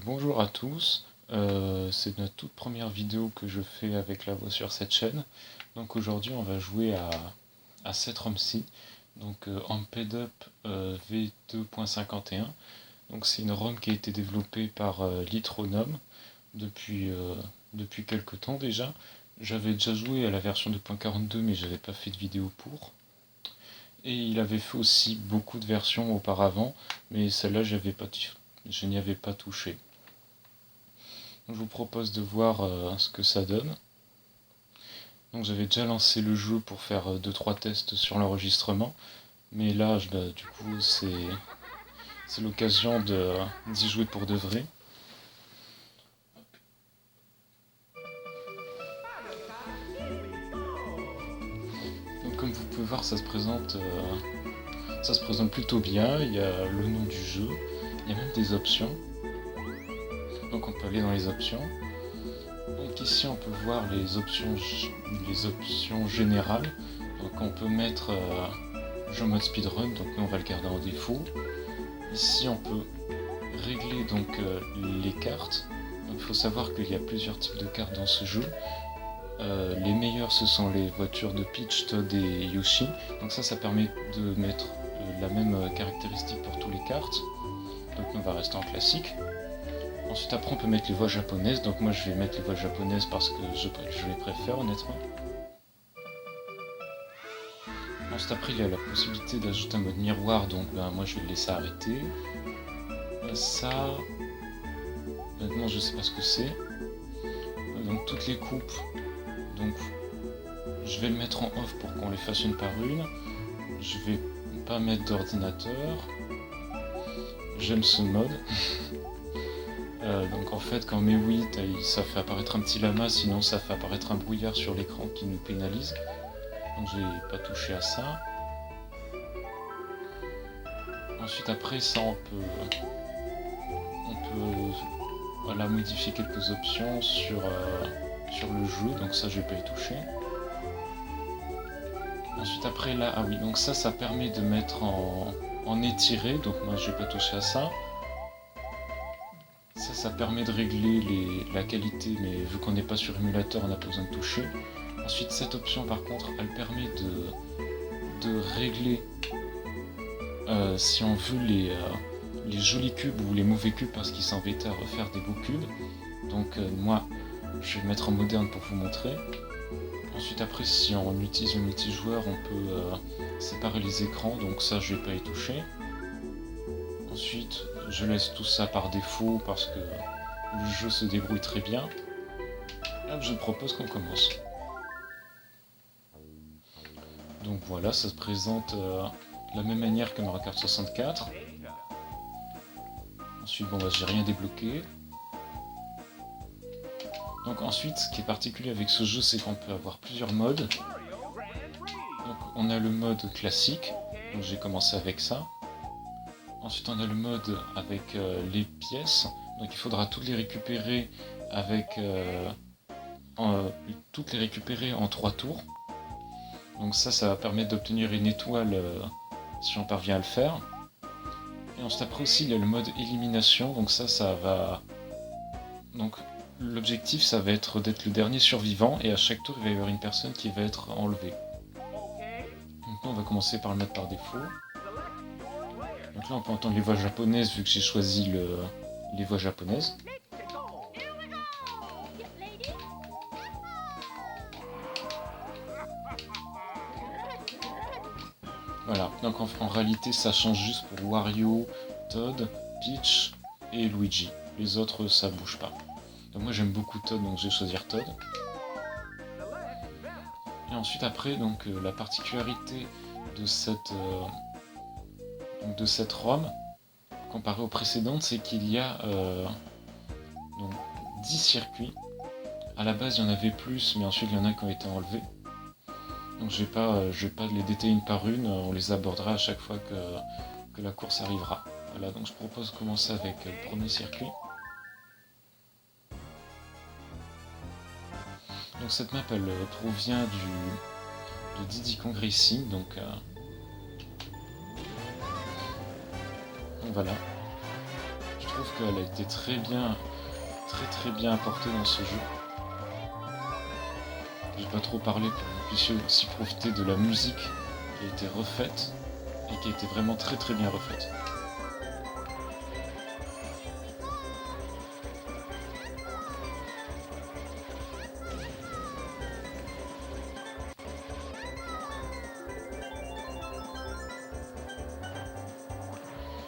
Bonjour à tous, c'est notre toute première vidéo que je fais avec la voix sur cette chaîne. Donc aujourd'hui on va jouer à cette ROM-ci, Amped Up V2.51. Donc c'est une ROM qui a été développée par Litronome depuis quelques temps déjà. J'avais déjà joué à la version 2.42 mais j'avais pas fait de vidéo pour. Et il avait fait aussi beaucoup de versions auparavant, mais celle-là je n'y avais pas touché. Je vous propose de voir ce que ça donne. Donc j'avais déjà lancé le jeu pour faire 2-3 tests sur l'enregistrement, mais là du coup c'est l'occasion d'y jouer pour de vrai. Donc comme vous pouvez voir ça se présente plutôt bien, il y a le nom du jeu, il y a même des options. Donc on peut aller dans les options. Donc ici on peut voir les options générales. Donc on peut mettre jeu mode speedrun, donc nous on va le garder en défaut. Ici on peut régler les cartes. Donc il faut savoir qu'il y a plusieurs types de cartes dans ce jeu. Les meilleures ce sont les voitures de Peach, Todd et Yoshi. Donc ça permet de mettre la même caractéristique pour toutes les cartes. Donc on va rester en classique. Ensuite après on peut mettre les voix japonaises, donc moi je vais mettre les voix japonaises parce que je les préfère honnêtement. Ensuite après il y a la possibilité d'ajouter un mode miroir, donc moi je vais le laisser arrêter. Ça, honnêtement je sais pas ce que c'est. Donc toutes les coupes, donc je vais le mettre en off pour qu'on les fasse une par une. Je vais pas mettre d'ordinateur. J'aime ce mode. Donc en fait quand on met oui, ça fait apparaître un petit lama, sinon ça fait apparaître un brouillard sur l'écran qui nous pénalise. Donc j'ai pas touché à ça. Ensuite après ça on peut voilà, modifier quelques options sur le jeu, donc ça je vais pas y toucher. Ensuite après là, ah oui, donc ça permet de mettre en étiré, donc moi je vais pas toucher à ça. Ça permet de régler la qualité, mais vu qu'on n'est pas sur émulateur, on n'a pas besoin de toucher. Ensuite, cette option, par contre, elle permet de régler si on veut les jolis cubes ou les mauvais cubes parce qu'ils s'embêtaient à refaire des beaux cubes. Donc moi, je vais le mettre en moderne pour vous montrer. Ensuite, après, si on utilise le multijoueur, on peut séparer les écrans, donc ça, je vais pas y toucher. Ensuite, je laisse tout ça par défaut parce que le jeu se débrouille très bien. Hop, je propose qu'on commence. Donc voilà, ça se présente de la même manière que Mario Kart 64. Ensuite, j'ai rien débloqué. Donc ensuite, ce qui est particulier avec ce jeu, c'est qu'on peut avoir plusieurs modes. Donc on a le mode classique, donc j'ai commencé avec ça. Ensuite on a le mode avec les pièces, donc il faudra toutes les récupérer en 3 tours. Donc ça va permettre d'obtenir une étoile si on parvient à le faire. Et ensuite après aussi il y a le mode élimination, donc ça va... Donc l'objectif ça va être d'être le dernier survivant et à chaque tour il va y avoir une personne qui va être enlevée. Donc on va commencer par le mettre par défaut. Donc là on peut entendre les voix japonaises vu que j'ai choisi les voix japonaises. Voilà, donc en réalité ça change juste pour Wario, Todd, Peach et Luigi. Les autres ça bouge pas. Donc moi j'aime beaucoup Todd, donc je vais choisir Todd. Et ensuite après, la particularité de cette ROM, comparée aux précédentes, c'est qu'il y a 10 circuits. À la base il y en avait plus, mais ensuite il y en a qui ont été enlevés. Donc je vais pas les détailler une par une, on les abordera à chaque fois que la course arrivera. Voilà, donc je propose de commencer avec le premier circuit. Donc cette map elle provient de Diddy Kong Racing, donc voilà. Je trouve qu'elle a été très très bien apportée dans ce jeu. Je vais pas trop parler pour que vous puissiez aussi profiter de la musique qui a été refaite et qui a été vraiment très bien refaite.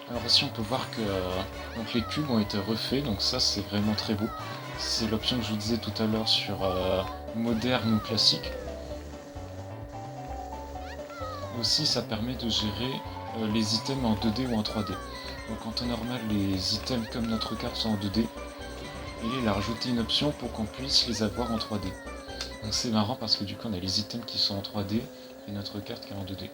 Alors ici on peut voir que donc les cubes ont été refaits, donc ça c'est vraiment très beau. C'est l'option que je vous disais tout à l'heure sur moderne ou classique. Aussi ça permet de gérer les items en 2D ou en 3D. Donc en temps normal les items comme notre carte sont en 2D, et il a rajouté une option pour qu'on puisse les avoir en 3D. Donc c'est marrant parce que du coup on a les items qui sont en 3D et notre carte qui est en 2D.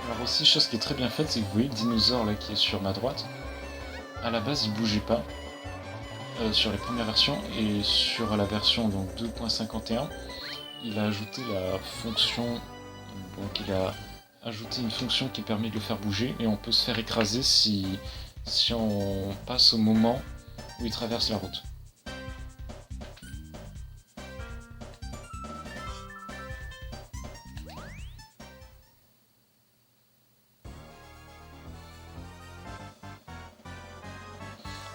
Alors aussi, chose qui est très bien faite, c'est que vous voyez le dinosaure là qui est sur ma droite. À la base, il bougeait pas sur les premières versions, et sur la version donc 2.51, il a ajouté la fonction. Donc il a ajouté une fonction qui permet de le faire bouger, et on peut se faire écraser si on passe au moment où il traverse la route.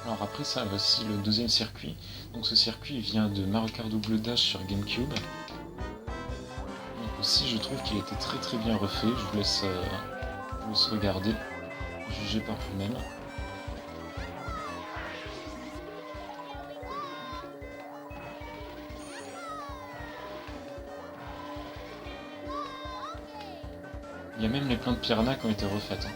Alors après ça, voici le deuxième circuit. Donc ce circuit vient de Mario Kart Double Dash sur GameCube. Donc aussi je trouve qu'il a été très bien refait. Je vous laisse regarder, juger par vous-même. Il y a même les plantes piranha qui ont été refaites.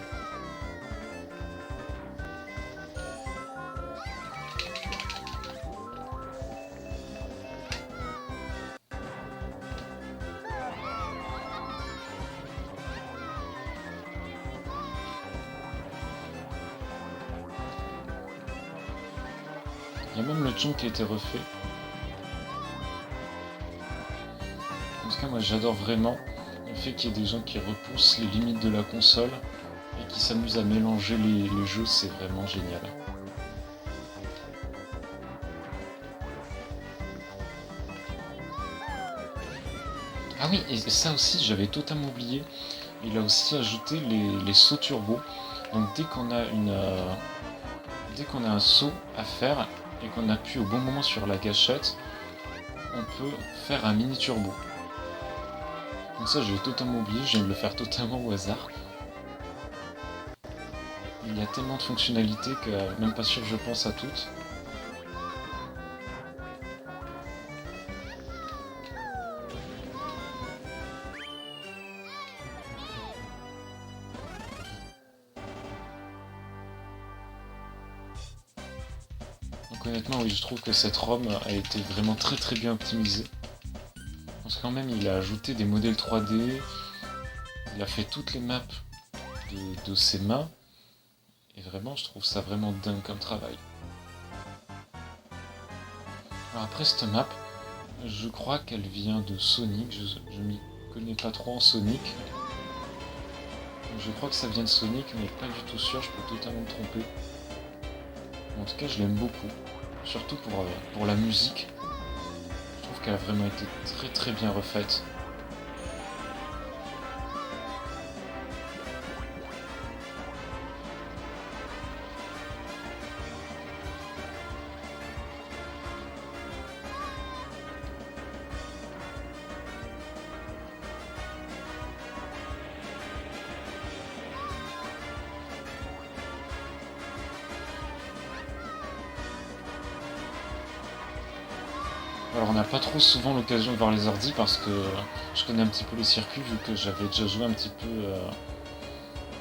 Il y a même le Chong qui a été refait. En tout cas, moi j'adore vraiment le fait qu'il y ait des gens qui repoussent les limites de la console et qui s'amusent à mélanger les jeux, c'est vraiment génial. Ah oui, et ça aussi j'avais totalement oublié, il a aussi ajouté les sauts turbo. Donc dès qu'on a un saut à faire et qu'on appuie au bon moment sur la gâchette, on peut faire un mini turbo. Donc ça j'ai totalement oublié, je viens de le faire totalement au hasard. Il y a tellement de fonctionnalités que même pas sûr que je pense à toutes. Donc honnêtement oui, je trouve que cette ROM a été vraiment très bien optimisée. Parce que quand même il a ajouté des modèles 3D, il a fait toutes les maps de ses mains, et vraiment je trouve ça vraiment dingue comme travail. Alors après cette map, je crois qu'elle vient de Sonic, je m'y connais pas trop en Sonic. Je crois que ça vient de Sonic, mais pas du tout sûr, je peux totalement me tromper. En tout cas je l'aime beaucoup, surtout pour la musique. Je trouve qu'elle a vraiment été très bien refaite. Alors on n'a pas trop souvent l'occasion de voir les ordi parce que je connais un petit peu les circuits vu que j'avais déjà joué un petit peu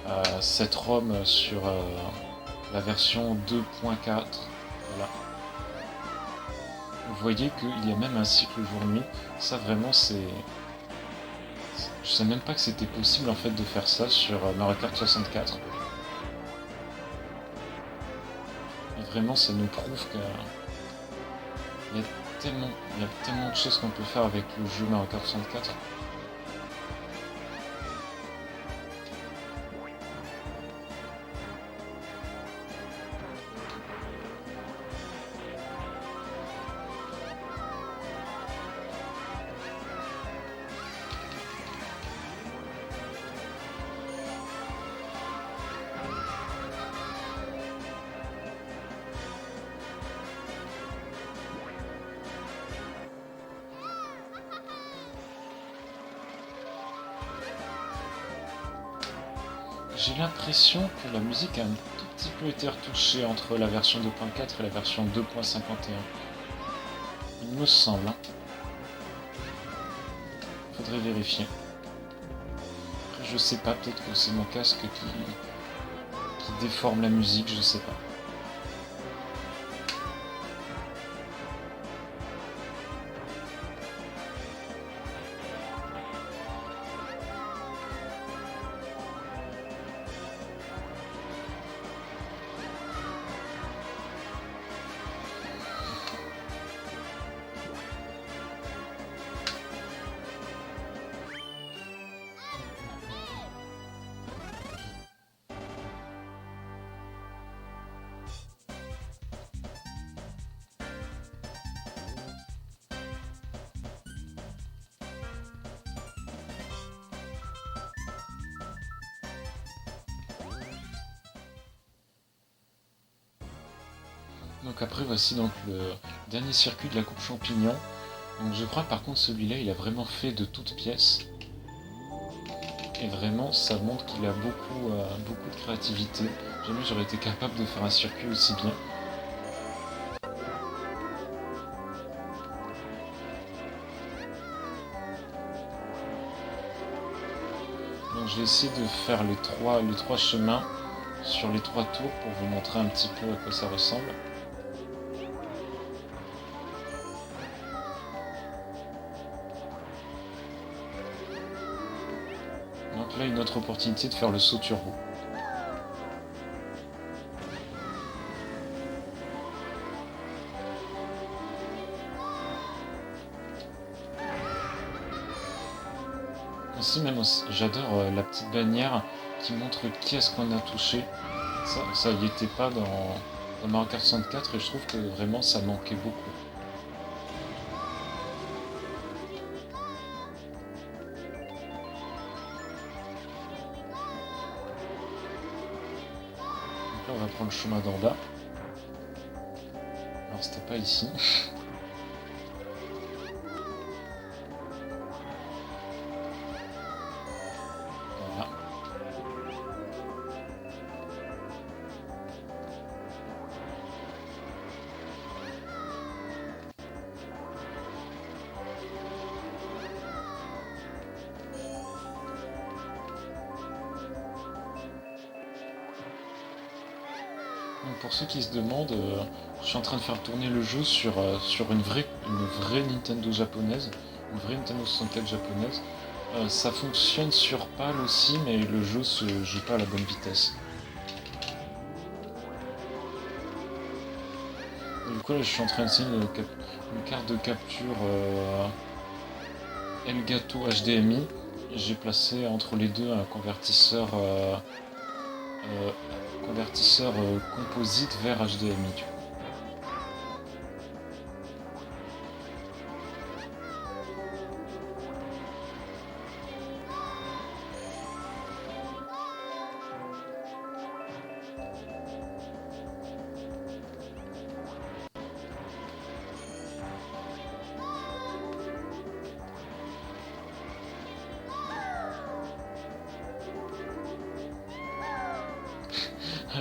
à cette ROM sur la version 2.4. Voilà. Vous voyez qu'il y a même un cycle jour-nuit. Ça vraiment c'est... Je sais même pas que c'était possible en fait de faire ça sur Mario Kart 64. Et vraiment ça nous prouve que... il y a tellement de choses qu'on peut faire avec le jeu Mario Kart 64. J'ai l'impression que la musique a un tout petit peu été retouchée entre la version 2.4 et la version 2.51. Il me semble. Hein. Faudrait vérifier. Après, je sais pas, peut-être que c'est mon casque qui déforme la musique, je sais pas. Donc après voici donc le dernier circuit de la coupe champignon. Donc je crois par contre celui-là il a vraiment fait de toutes pièces. Et vraiment ça montre qu'il a beaucoup de créativité. Jamais j'aurais été capable de faire un circuit aussi bien. Donc je vais essayer de faire les trois chemins sur les 3 tours pour vous montrer un petit peu à quoi ça ressemble. Donc là une autre opportunité de faire le saut turbo. Aussi, j'adore la petite bannière qui montre qui est-ce qu'on a touché. Ça y était pas dans Mario Kart 64 et je trouve que vraiment ça manquait beaucoup. Donc là on va prendre le chemin d'en bas. Alors c'était pas ici. Voilà. Donc pour ceux qui se demandent, je suis en train de faire tourner le jeu sur une vraie Nintendo japonaise, une vraie Nintendo 64 japonaise. Ça fonctionne sur PAL aussi, mais le jeu se joue pas à la bonne vitesse. Et du coup là je suis en train d'essayer une carte de capture Elgato HDMI. J'ai placé entre les deux un convertisseur composite vers HDMI. Du coup.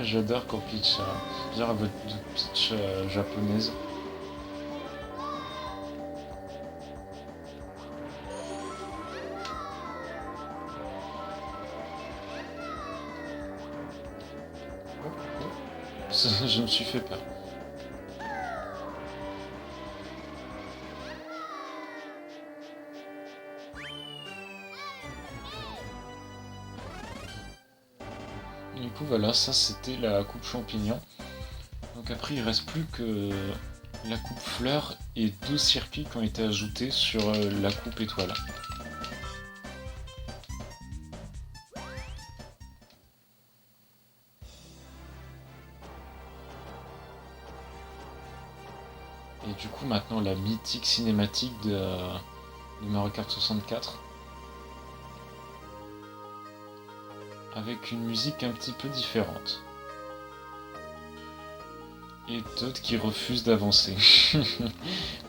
J'adore qu'on pitch, genre votre pitch japonaise. Je me suis fait peur. Du coup voilà, ça c'était la coupe champignon. Donc après il reste plus que la coupe fleur et 2 circuits qui ont été ajoutés sur la coupe étoile. Et du coup maintenant la mythique cinématique de Mario Kart 64 avec une musique un petit peu différente. Et Todd qui refuse d'avancer.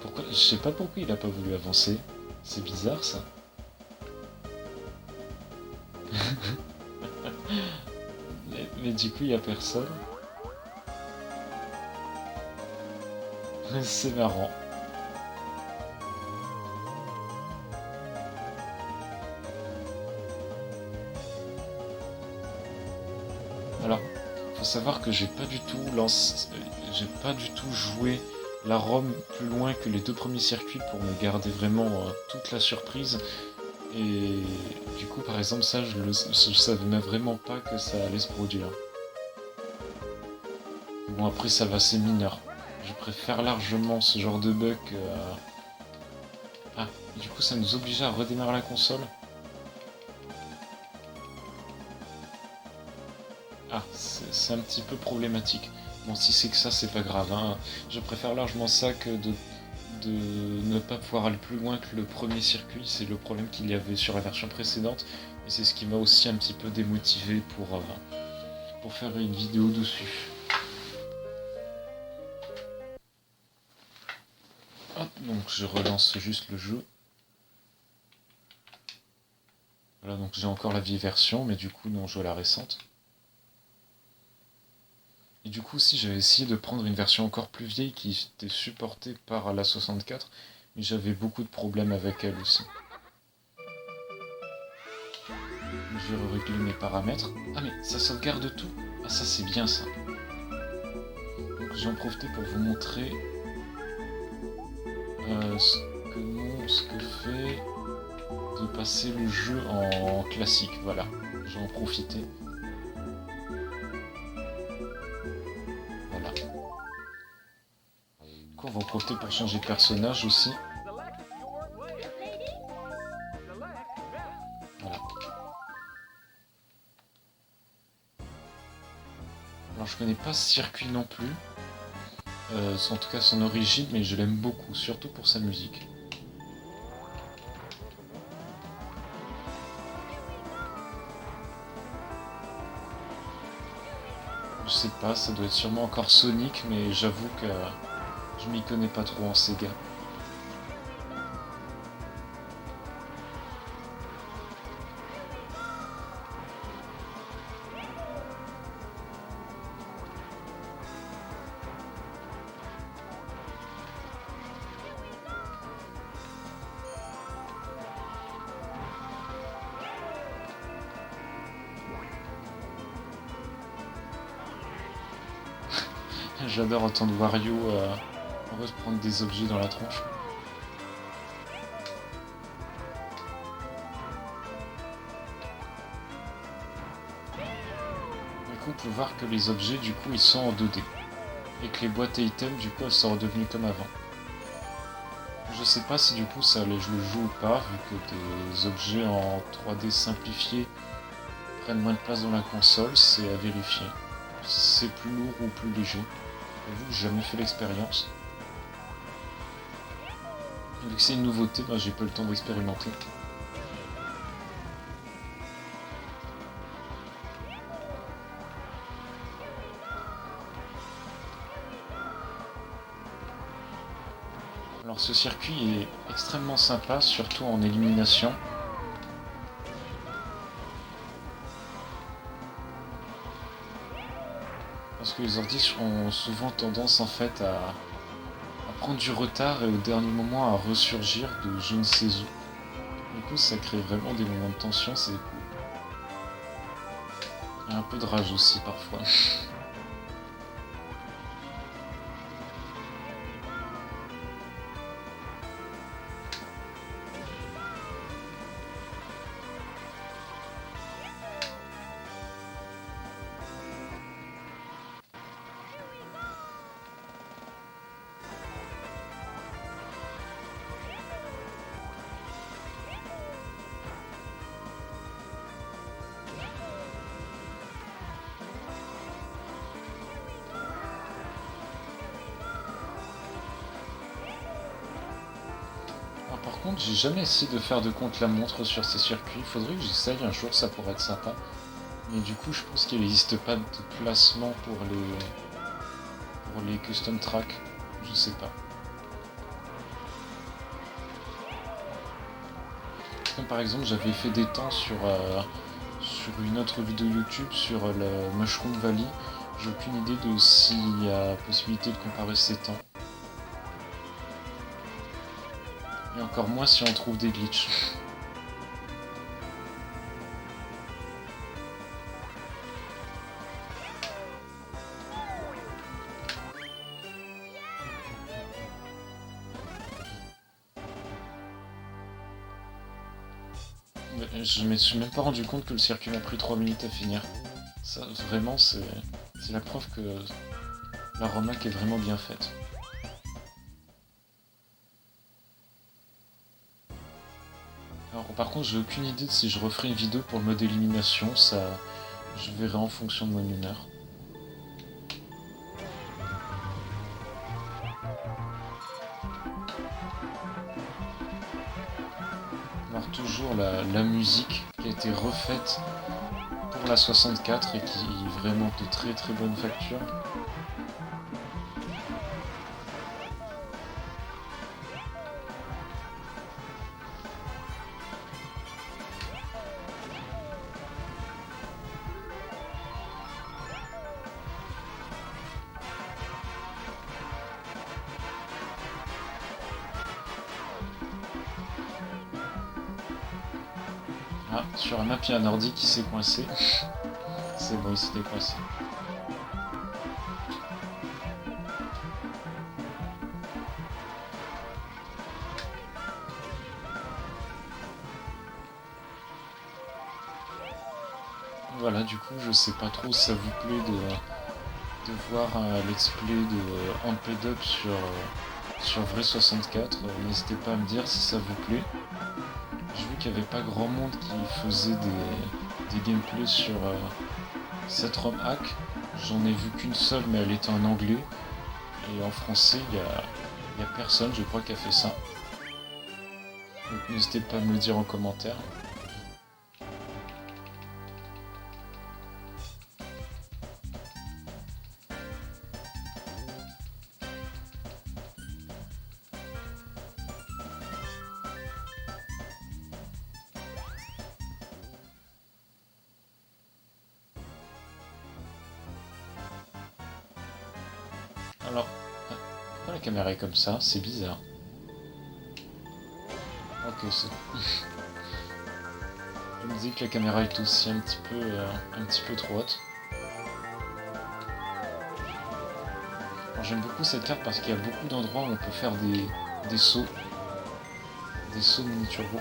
Pourquoi? Je sais pas pourquoi il a pas voulu avancer. C'est bizarre ça. Mais du coup il y a personne. C'est marrant. Alors, faut savoir que j'ai pas du tout joué la ROM plus loin que les 2 premiers circuits pour me garder vraiment toute la surprise. Et du coup, par exemple, ça, je savais même vraiment pas que ça allait se produire. Bon, après, ça va, c'est mineur. Je préfère largement ce genre de bug que... Ah, du coup, ça nous obligeait à redémarrer la console. Ah, c'est un petit peu problématique. Bon, si c'est que ça, c'est pas grave, hein. Je préfère largement ça que de ne pas pouvoir aller plus loin que le premier circuit. C'est le problème qu'il y avait sur la version précédente. Et c'est ce qui m'a aussi un petit peu démotivé pour faire une vidéo dessus. Hop, donc je relance juste le jeu. Voilà, donc j'ai encore la vieille version, mais du coup, non, je joue à la récente. Et du coup, si j'avais essayé de prendre une version encore plus vieille qui était supportée par la 64, mais j'avais beaucoup de problèmes avec elle aussi. Je vais régler mes paramètres. Ah mais ça sauvegarde tout. Ah ça c'est bien ça. Donc j'en profite pour vous montrer ce que fait de passer le jeu en classique. Voilà, j'en profiter. Voilà. Du coup, on va en profiter pour changer de personnage aussi. Voilà. Alors je connais pas ce circuit non plus. En tout cas son origine, mais je l'aime beaucoup, surtout pour sa musique. Je sais pas, ça doit être sûrement encore Sonic, mais j'avoue que je m'y connais pas trop en Sega. J'adore entendre Wario reprendre des objets dans la tronche. Du coup, on peut voir que les objets, du coup, ils sont en 2D. Et que les boîtes et items, du coup, elles sont redevenues comme avant. Je sais pas si du coup ça allait je le joue ou pas, vu que des objets en 3D simplifiés prennent moins de place dans la console, c'est à vérifier. Si c'est plus lourd ou plus léger. J'avoue que j'ai jamais fait l'expérience. Vu que c'est une nouveauté, ben, j'ai pas le temps d'expérimenter. Alors ce circuit est extrêmement sympa, surtout en élimination. Parce que les ordis ont souvent tendance en fait à prendre du retard et au dernier moment à ressurgir de je ne sais où. Du coup ça crée vraiment des moments de tension, c'est cool. Et un peu de rage aussi parfois. Par contre, j'ai jamais essayé de faire de contre-la-montre sur ces circuits. Il faudrait que j'essaye un jour, ça pourrait être sympa. Mais du coup, je pense qu'il n'existe pas de placement pour les custom tracks. Je sais pas. Comme par exemple, j'avais fait des temps sur une autre vidéo YouTube sur le Mushroom Valley. J'ai aucune idée de s'il y a possibilité de comparer ces temps. Et encore moins si on trouve des glitches. Je me suis même pas rendu compte que le circuit m'a pris 3 minutes à finir. Ça, vraiment, c'est la preuve que la remake est vraiment bien faite. Alors par contre, j'ai aucune idée de si je referai une vidéo pour le mode élimination, ça je verrai en fonction de mon humeur. Alors toujours la musique qui a été refaite pour la 64 et qui est vraiment de très très bonne facture. Ah, sur la map, il y a un ordi qui s'est coincé. C'est bon, il s'était coincé. Voilà, du coup, je sais pas trop si ça vous plaît de voir un let's play de Amped Up sur Vrai 64. N'hésitez pas à me dire si ça vous plaît. J'ai vu qu'il n'y avait pas grand monde qui faisait des gameplays sur cette ROM hack. J'en ai vu qu'une seule, mais elle était en anglais. Et en français, il y a personne, je crois, qui a fait ça. Donc n'hésitez pas à me le dire en commentaire. Alors, pourquoi la caméra est comme ça? C'est bizarre. Ok, c'est... Je me dis que la caméra est aussi un petit peu trop haute. Alors, j'aime beaucoup cette carte parce qu'il y a beaucoup d'endroits où on peut faire des sauts. Des sauts mini-turbo.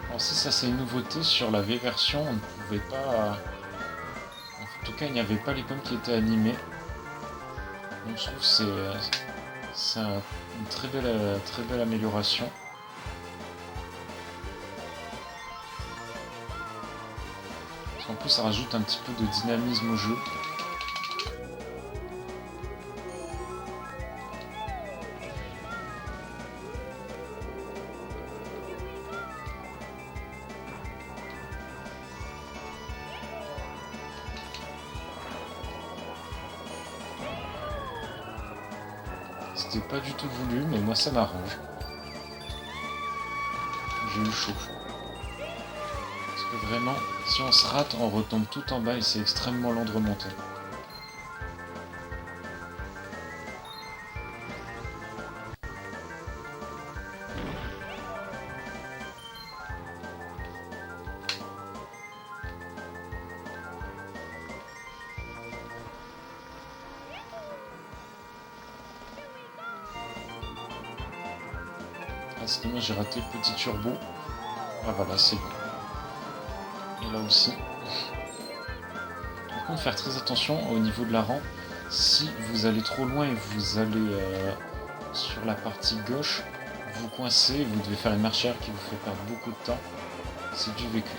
Alors si ça c'est une nouveauté, sur la V-version on ne pouvait pas... En tout cas il n'y avait pas les pommes qui étaient animées. Donc je trouve que c'est une très belle amélioration. Parce qu'en plus ça rajoute un petit peu de dynamisme au jeu. C'était pas du tout voulu, mais moi ça m'arrange. J'ai eu chaud. Parce que vraiment, si on se rate, on retombe tout en bas et c'est extrêmement lent de remonter. Ah, c'est dommage, j'ai raté le petit turbo. Ah voilà, c'est bon. Et là aussi. Par contre, faire très attention au niveau de la rampe. Si vous allez trop loin et vous allez sur la partie gauche, vous coincez, vous devez faire une marche arrière qui vous fait perdre beaucoup de temps. C'est du vécu.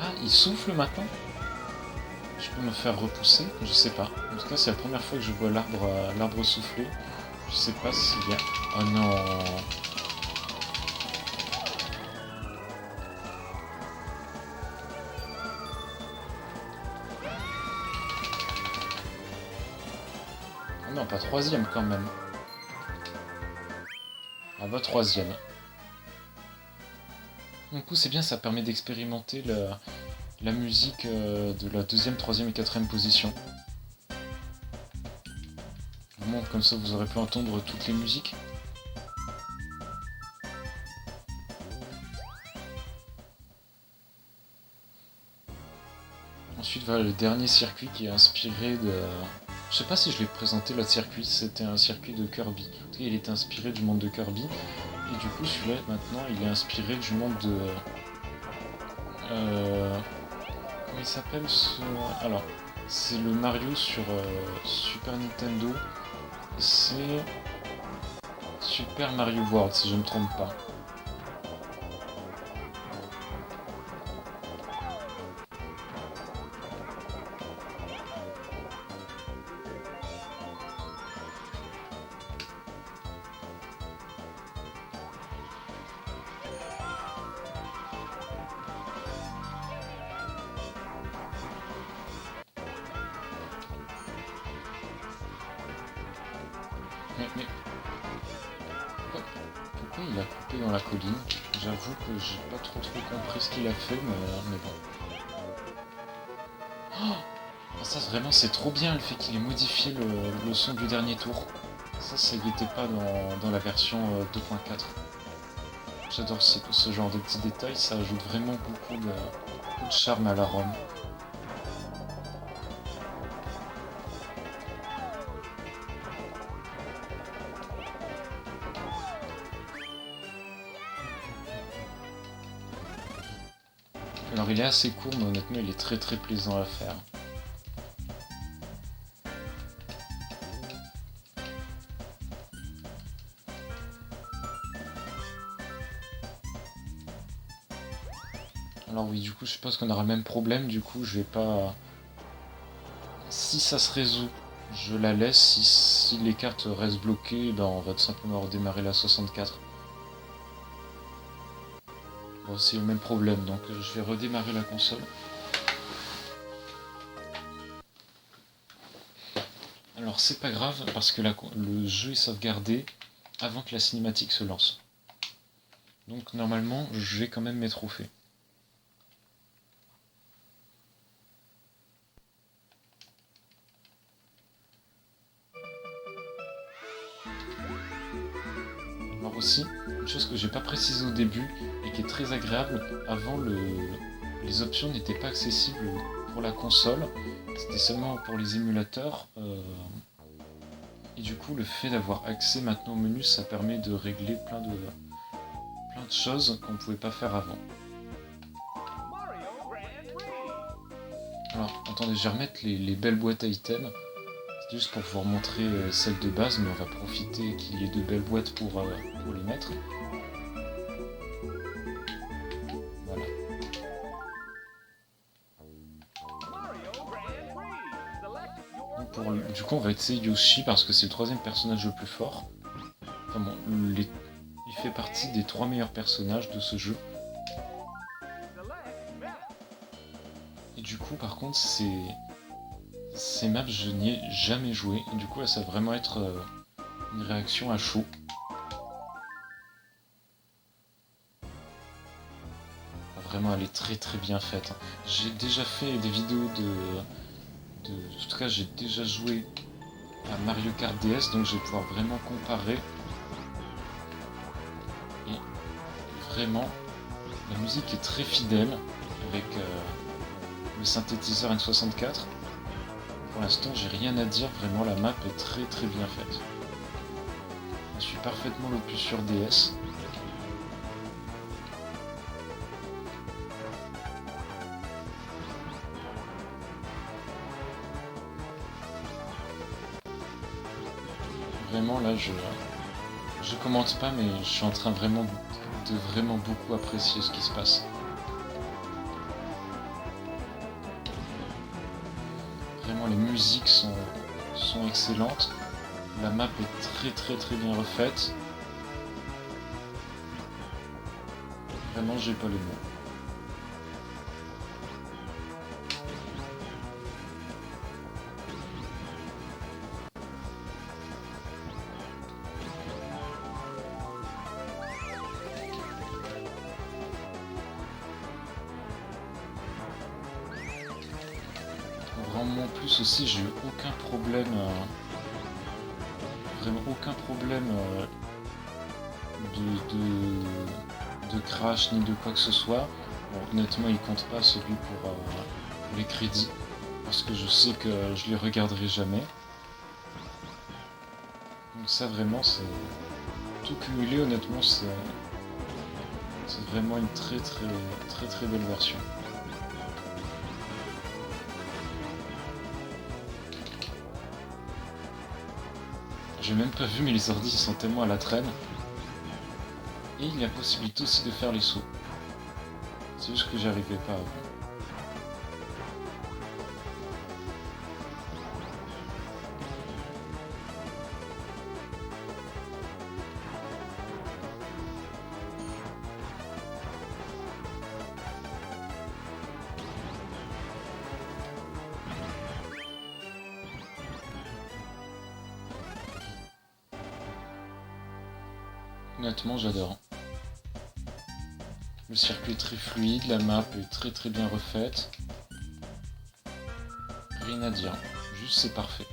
Ah, il souffle maintenant? Je peux me faire repousser? Je sais pas. En tout cas, c'est la première fois que je vois l'arbre souffler. Je sais pas s'il y a... Oh non! Oh non, pas troisième quand même. Ah bah troisième. Du coup, c'est bien, ça permet d'expérimenter la musique de la deuxième, troisième et quatrième position. Vraiment, comme ça, vous aurez pu entendre toutes les musiques. Ensuite, voilà le dernier circuit qui est inspiré de... Je sais pas si je l'ai présenté, l'autre circuit, c'était un circuit de Kirby. En tout cas, il était inspiré du monde de Kirby. Et du coup, celui-là, maintenant, il est inspiré du monde de... Comment il s'appelle ce... Alors, c'est le Mario sur Super Nintendo. C'est Super Mario World, si je ne me trompe pas. Mais pourquoi il a coupé dans la colline? J'avoue que j'ai pas trop compris ce qu'il a fait, mais bon. Oh, ça vraiment c'est trop bien le fait qu'il ait modifié le son du dernier tour. Ça y était pas dans la version 2.4. J'adore ce genre de petits détails, ça ajoute vraiment beaucoup de charme à la ROM. Alors il est assez court, mais honnêtement il est très plaisant à faire. Alors oui, du coup je suppose qu'on aura le même problème, du coup je vais pas... Si ça se résout, je la laisse, si les cartes restent bloquées, ben on va tout simplement redémarrer la 64. Bon, c'est le même problème, donc je vais redémarrer la console. Alors c'est pas grave, parce que le jeu est sauvegardé avant que la cinématique se lance. Donc normalement, j'ai quand même mes trophées. Alors aussi, une chose que j'ai pas précisé au début et qui est très agréable, avant les options n'étaient pas accessibles pour la console, c'était seulement pour les émulateurs. Et du coup, le fait d'avoir accès maintenant au menu, ça permet de régler plein de choses qu'on ne pouvait pas faire avant. Alors, attendez, je vais remettre les belles boîtes à items. C'est juste pour vous remontrer celles de base, mais on va profiter qu'il y ait de belles boîtes pour les mettre. Voilà. Du coup, on va essayer Yoshi parce que c'est le troisième personnage le plus fort. Enfin bon, il fait partie des 3 meilleurs personnages de ce jeu. Et du coup, par contre, ces maps, je n'y ai jamais joué. Et du coup, là, ça va vraiment être une réaction à chaud. Vraiment, elle est très bien faite. J'ai déjà fait des vidéos en tout cas, j'ai déjà joué à Mario Kart DS, donc je vais pouvoir vraiment comparer. Et vraiment, la musique est très fidèle avec le synthétiseur N64. Pour l'instant, j'ai rien à dire, vraiment la map est très bien faite. Je suis parfaitement l'opus sur DS. Vraiment, là, je commente pas, mais je suis en train de vraiment beaucoup apprécier ce qui se passe. Vraiment, les musiques sont excellentes. La map est très bien refaite. Vraiment, j'ai pas les mots. Vraiment, en plus aussi, j'ai eu aucun problème, vraiment aucun problème de crash ni de quoi que ce soit. Bon, honnêtement, il compte pas celui pour les crédits, parce que je sais que je les regarderai jamais. Donc ça, vraiment, c'est tout cumulé. Honnêtement, c'est vraiment une très belle version. J'ai même pas vu, mais les ordis sont tellement à la traîne. Et il y a possibilité aussi de faire les sauts. C'est juste que j'y arrivais pas avant. Honnêtement, j'adore. Le circuit est très fluide, la map est très bien refaite. Rien à dire, juste c'est parfait.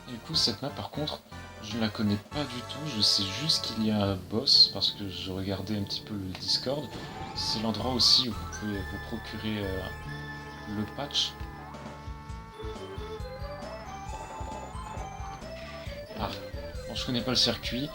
Et du coup, cette map par contre, je ne la connais pas du tout, je sais juste qu'il y a un boss parce que je regardais un petit peu le Discord. C'est l'endroit aussi où vous pouvez vous procurer le patch. Ah, bon, je connais pas le circuit.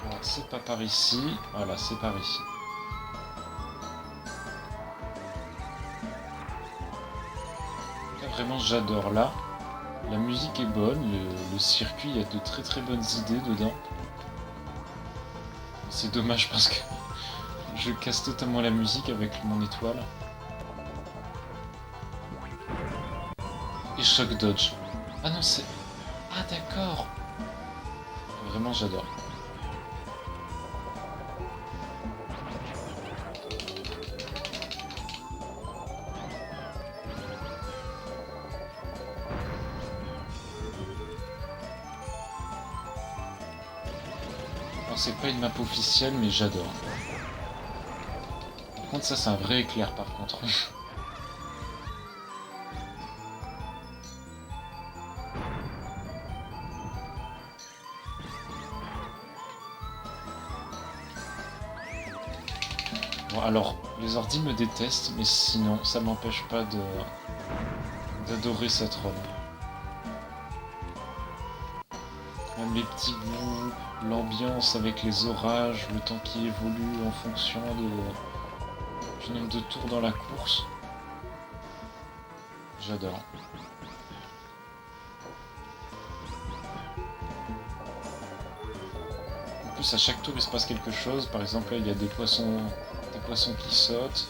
Alors, c'est pas par ici. Voilà, c'est par ici. Là, vraiment, j'adore. Là, la musique est bonne, le circuit, il y a de très bonnes idées dedans. C'est dommage parce que je casse totalement la musique avec mon étoile. Et Shock Dodge. Ah non, c'est... Ah d'accord. Vraiment, j'adore. Alors, c'est pas une map officielle, mais j'adore. Par contre, ça, c'est un vrai éclair, par contre. Bon, alors, les ordis me détestent, mais sinon, ça m'empêche pas d'adorer cette run. Même les petits bouts, l'ambiance avec les orages, le temps qui évolue en fonction du nombre de tours dans la course. J'adore. En plus, à chaque tour, il se passe quelque chose. Par exemple, là, il y a des poissons qui sautent.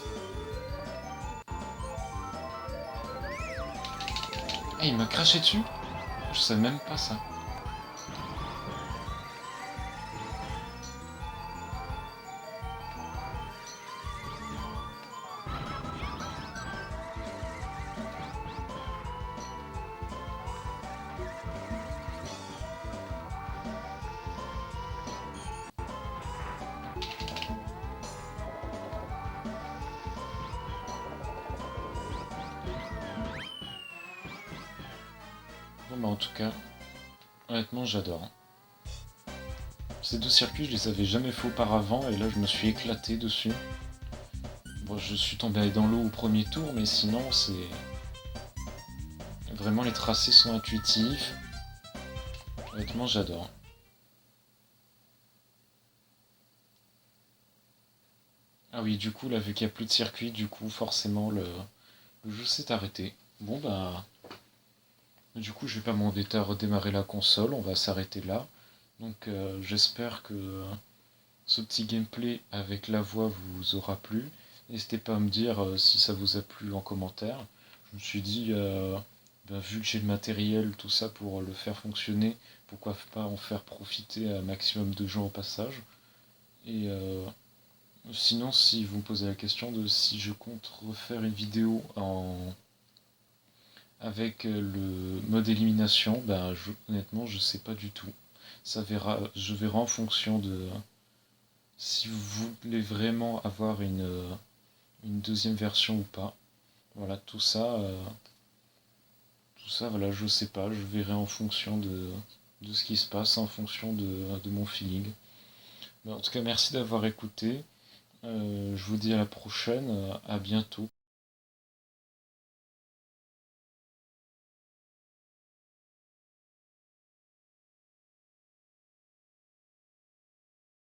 Ah, il m'a craché dessus? Je sais même pas ça. Bon, bah en tout cas, honnêtement, j'adore. Ces deux circuits, je les avais jamais fait auparavant, et là, je me suis éclaté dessus. Bon, je suis tombé dans l'eau au premier tour, mais sinon, c'est... Vraiment, les tracés sont intuitifs. Honnêtement, j'adore. Ah oui, du coup, là, vu qu'il n'y a plus de circuit, du coup, forcément, le jeu s'est arrêté. Bon, bah... Du coup, je vais pas m'embêter à redémarrer la console, on va s'arrêter là. Donc, j'espère que ce petit gameplay avec la voix vous aura plu. N'hésitez pas à me dire si ça vous a plu en commentaire. Je me suis dit, vu que j'ai le matériel, tout ça pour le faire fonctionner, pourquoi pas en faire profiter un maximum de gens au passage. Et sinon, si vous me posez la question de si je compte refaire une vidéo avec le mode élimination, honnêtement, je sais pas du tout. Je verrai en fonction de si vous voulez vraiment avoir une deuxième version ou pas. Voilà, tout ça, voilà, je sais pas, je verrai en fonction de ce qui se passe, en fonction de mon feeling. Mais en tout cas, merci d'avoir écouté. Je vous dis à la prochaine, à bientôt.